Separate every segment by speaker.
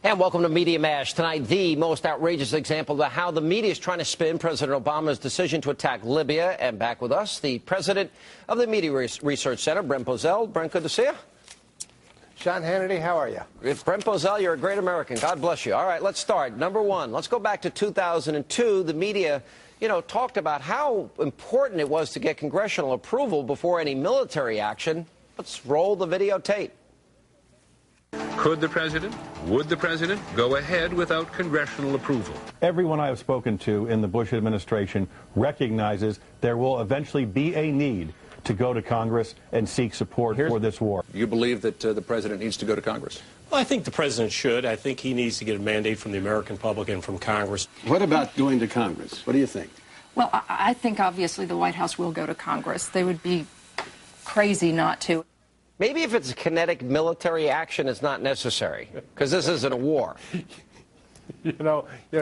Speaker 1: And welcome to Media Mash. Tonight, the most outrageous example of how the media is trying to spin President Obama's decision to attack Libya. And back with us, the president of the Media Research Center, Brent Bozell. Brent, good to see you.
Speaker 2: Sean Hannity, how are you?
Speaker 1: Brent Bozell, you're a great American. God bless you. All right, let's start. Number one, let's go back to 2002. The media, talked about how important it was to get congressional approval before any military action. Let's roll the videotape.
Speaker 3: Would the president go ahead without congressional approval?
Speaker 4: Everyone I have spoken to in the Bush administration recognizes there will eventually be a need to go to Congress and seek support for this war.
Speaker 5: You believe that the president needs to go to Congress?
Speaker 6: Well, I think the president should. I think he needs to get a mandate from the American public and from Congress.
Speaker 5: What about going to Congress? What do you think?
Speaker 7: Well, I think obviously the White House will go to Congress. They would be crazy not to.
Speaker 1: Maybe if it's a kinetic military action, it's not necessary, because this isn't a war.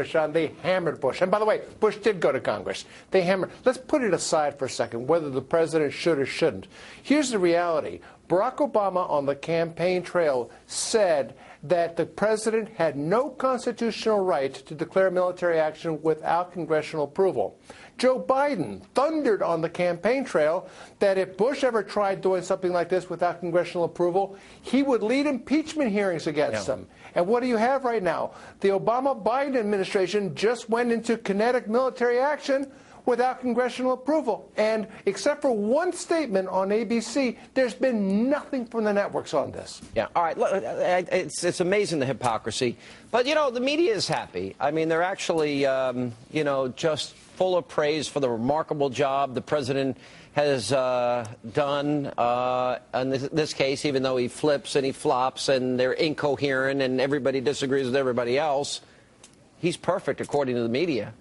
Speaker 2: Sean, they hammered Bush. And by the way, Bush did go to Congress. They hammered. Let's put it aside for a second, whether the president should or shouldn't. Here's the reality. Barack Obama on the campaign trail said that the president had no constitutional right to declare military action without congressional approval. Joe Biden thundered on the campaign trail that if Bush ever tried doing something like this without congressional approval, he would lead impeachment hearings against him. And what do you have right now? The Obama-Biden administration just went into kinetic military action without congressional approval. And except for one statement on ABC, there's been nothing from the networks on this.
Speaker 1: Yeah, all right. Look, it's amazing, the hypocrisy. But, the media is happy. I mean, they're actually, just full of praise for the remarkable job the president has done in this case, even though he flips and he flops and they're incoherent and everybody disagrees with everybody else. He's perfect, according to the media.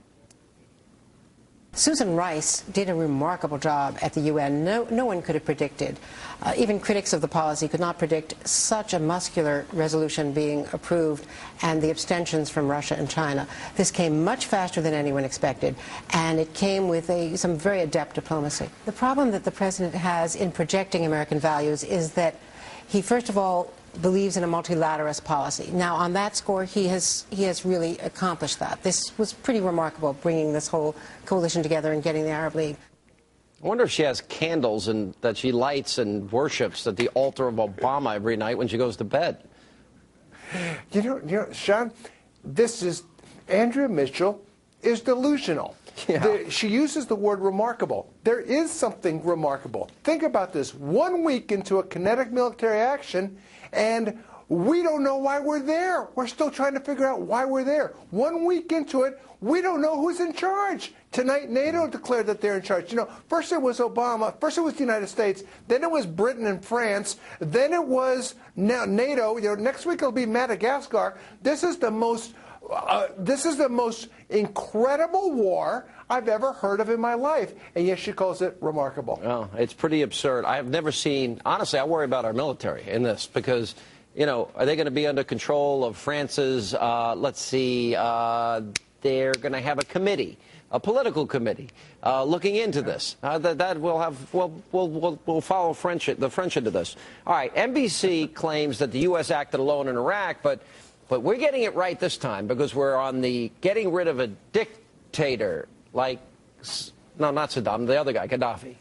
Speaker 8: Susan Rice did a remarkable job at the UN. No one could have predicted. Even critics of the policy could not predict such a muscular resolution being approved and the abstentions from Russia and China. This came much faster than anyone expected, and it came with some very adept diplomacy. The problem that the president has in projecting American values is that he, first of all, believes in a multilateralist policy. Now, on that score, he has really accomplished that. This was pretty remarkable, bringing this whole coalition together and getting the Arab League.
Speaker 1: I wonder if she has candles that she lights and worships at the altar of Obama every night when she goes to bed.
Speaker 2: Sean, Andrea Mitchell is delusional. Yeah. She uses the word remarkable. There is something remarkable. Think about this. 1 week into a kinetic military action, and we don't know why we're there. We're still trying to figure out why we're there. 1 week into it, we don't know who's in charge. Tonight, NATO declared that they're in charge. First it was Obama, first it was the United States, then it was Britain and France, then it was NATO. Next week it'll be Madagascar. This is the most incredible war I've ever heard of in my life. And yet she calls it remarkable.
Speaker 1: Well, it's pretty absurd. I have never seen, honestly, I worry about our military in this because, are they going to be under control of France's, they're going to have a committee, a political committee, looking into this. That will have, we'll follow the French into this. All right, NBC claims that the U.S. acted alone in Iraq, but we're getting it right this time because we're on the getting rid of a dictator like, no, not Saddam, the other guy, Gaddafi.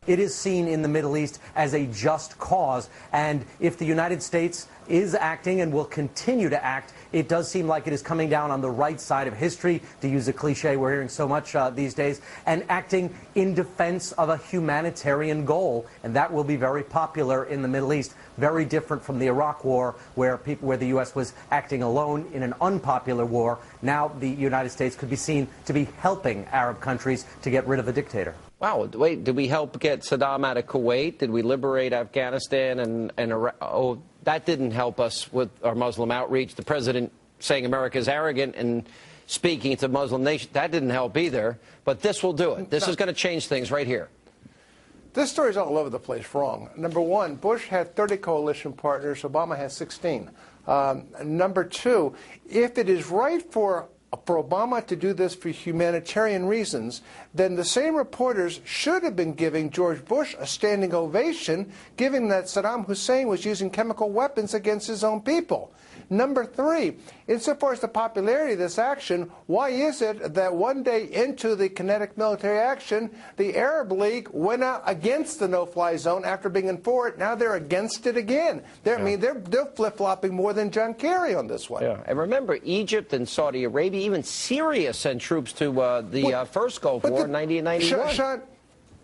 Speaker 9: It is seen in the Middle East as a just cause, and if the United States is acting and will continue to act, it does seem like it is coming down on the right side of history, to use a cliche we're hearing so much these days, and acting in defense of a humanitarian goal, and that will be very popular in the Middle East. Very different from the Iraq War, where the U.S. was acting alone in an unpopular war. Now the United States could be seen to be helping Arab countries to get rid of a dictator.
Speaker 1: Wow, wait, did we help get Saddam out of Kuwait? Did we liberate Afghanistan and Iraq? Oh, that didn't help us with our Muslim outreach. The president saying America is arrogant and speaking to Muslim nations, that didn't help either. But this will do it. This is going to change things right here.
Speaker 2: This story's all over the place wrong. Number one, Bush had 30 coalition partners. Obama has 16. Number two, if it is right for for Obama to do this for humanitarian reasons, then the same reporters should have been giving George Bush a standing ovation, given that Saddam Hussein was using chemical weapons against his own people. Number three, insofar as the popularity of this action, why is it that one day into the kinetic military action, the Arab League went out against the no-fly zone after being for it? Now they're against it again. I mean, they're flip-flopping more than John Kerry on this one.
Speaker 1: Yeah. And remember, Egypt and Saudi Arabia, even Syria sent troops to the first Gulf War in 1991.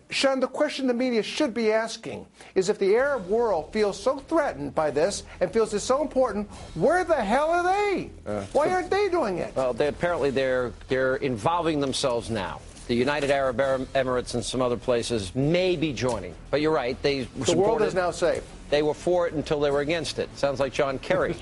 Speaker 2: Sean, the question the media should be asking is, if the Arab world feels so threatened by this and feels it's so important, where the hell are they? Why aren't they doing it?
Speaker 1: Well, apparently they're involving themselves now. The United Arab Emirates and some other places may be joining. But you're right. The
Speaker 2: world is now safe.
Speaker 1: They were for it until they were against it. Sounds like John Kerry.